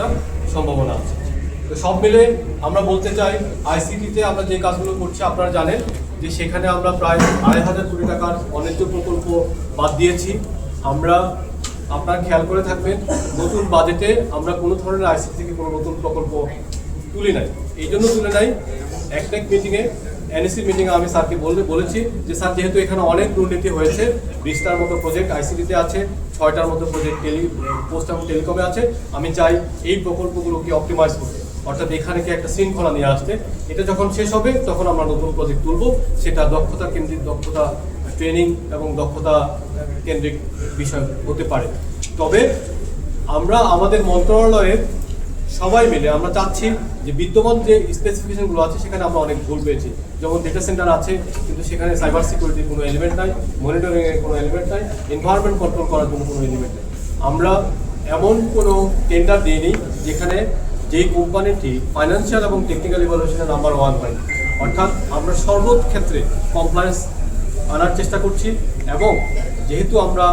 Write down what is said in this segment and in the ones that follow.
একটা সম্ভাবনা আছে। তো সব মিলে আমরা বলতে চাই আইসিটিতে আমরা যে কাজগুলো করছি আপনারা জানেন যে সেখানে আমরা প্রায় ২,৫০০ কোটি টাকার অনেক প্রকল্প বাদ দিয়েছি। আমরা আপনারা খেয়াল করে থাকবেন নতুন বাজেটে আমরা কোনো ধরনের আইসিটি থেকে কোনো নতুন প্রকল্প তুলি নাই। এই জন্য তুলে নাই, একটেক মিটিংয়ে এনএসি মিটিংয়ে আমি স্যারকে বলেছি যে স্যার যেহেতু এখানে অনেক দুর্নীতি হয়েছে, 20টার মতো প্রজেক্ট আইসিটিতে আছে, 6টার মতো প্রজেক্ট পোস্ট এবং টেলিকমে আছে, আমি চাই এই প্রকল্পগুলোকে অপটিমাইজ করতে, অর্থাৎ এখানে কি একটা শৃঙ্খলা নিয়ে আসতে। এটা যখন শেষ হবে তখন আমরা নতুন প্রজেক্ট তুলব, সেটা দক্ষতা কেন্দ্রিক, দক্ষতা ট্রেনিং এবং দক্ষতা কেন্দ্রিক বিষয় হতে পারে। তবে আমরা আমাদের মন্ত্রণালয়ের সবাই মিলে আমরা চাচ্ছি যে বিদ্যমান যে স্পেসিফিকেশনগুলো আছে সেখানে আমরা অনেক ভুল পেয়েছি। যেমন ডেটা সেন্টার আছে কিন্তু সেখানে সাইবার সিকিউরিটির কোনো এলিমেন্ট নাই, মনিটরিংয়ের কোনো এলিমেন্ট নাই, এনভায়রনমেন্ট কন্ট্রোল করার জন্য কোনো এলিমেন্ট নেই। আমরা এমন কোনো টেন্ডার দিইনি যেখানে যেই কোম্পানিটি ফাইন্যান্সিয়াল এবং টেকনিক্যাল ইভ্যালুয়েশনে নাম্বার 1 হয়, অর্থাৎ আমরা সর্বক্ষেত্রে কমপ্লায়েন্স আনার চেষ্টা করছি। এবং যেহেতু আমরা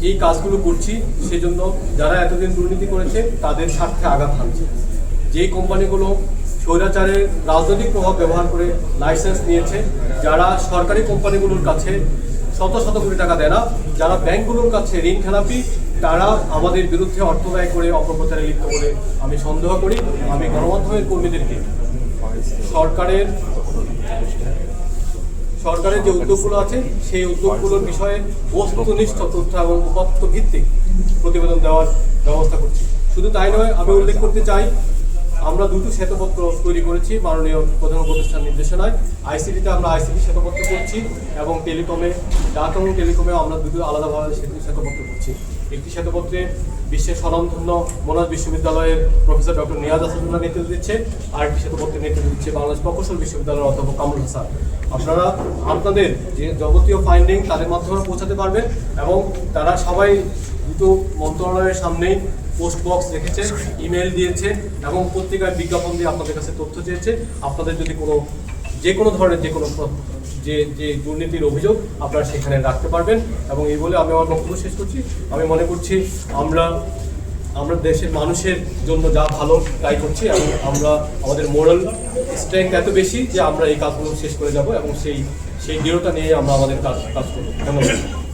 এই কাজগুলো করছি সেজন্য যারা এতদিন দুর্নীতি করেছে তাদের স্বার্থে আঘাত হানছে। যেই কোম্পানিগুলো স্বৈরাচারের রাজনৈতিক প্রভাব ব্যবহার করে লাইসেন্স নিয়েছে, যারা সরকারি কোম্পানিগুলোর কাছে শত শত কোটি টাকা দেয় না, যারা ব্যাংকগুলোর কাছে ঋণ খেলাপি, তারা আমাদের বিরুদ্ধে অর্থ ব্যয় করে অপপ্রচারে লিপ্ত বলে আমি সন্দেহ করি। আমি গণমাধ্যমের কর্মীদেরকে সরকারের যে উদ্যোগগুলো আছে সেই উদ্যোগগুলোর বিষয়ে বস্তুনিষ্ঠ তথ্য এবং উপাত্ত ভিত্তিক প্রতিবেদন দেওয়ার ব্যবস্থা করছি। শুধু তাই নয়, আমি উল্লেখ করতে চাই আমরা 2টি শ্বেতপত্র তৈরি করেছি মাননীয় প্রধান উপদেষ্টার নির্দেশনায়। আইসিটিতে আমরা আইসিটি শ্বেতপত্র করছি এবং টেলিকমে, ডাক এবং টেলিকমেও আমরা 2টি আলাদাভাবে শ্বেতপত্র করছি। একটি শ্বেতপত্রে বিশ্বের স্বনামধন্য মোনাজ বিশ্ববিদ্যালয়ের প্রফেসর ডক্টর নিয়াজ আসাদুল্লাহ নেতৃত্ব দিচ্ছে, আরেকটি শ্বেতপত্রের নেতৃত্ব দিচ্ছে বাংলাদেশ প্রকৌশল বিশ্ববিদ্যালয়ের অধ্যাপক কামরুল হাসান। আপনারা আপনাদের যে যাবতীয় ফাইন্ডিং তাদের মাধ্যমে পৌঁছাতে পারবেন এবং তারা সবাই দুটো মন্ত্রণালয়ের সামনেই পোস্ট বক্স রেখেছে, ইমেল দিয়েছে এবং পত্রিকায় বিজ্ঞাপন দিয়ে আপনাদের কাছে তথ্য চেয়েছে। আপনাদের যদি যে কোনো ধরনের যে দুর্নীতির অভিযোগ আপনারা সেখানে রাখতে পারবেন। এবং এই বলে আমি আমার বক্তব্য শেষ করছি। আমি মনে করছি আমরা দেশের মানুষের জন্য যা ভালো তাই করছি এবং আমরা আমাদের মোরাল স্ট্রেংথ এত বেশি যে আমরা এই কাজগুলো শেষ করে যাব এবং সেই দৃঢ়তা নিয়ে আমরা আমাদের কাজ করব। ধন্যবাদ।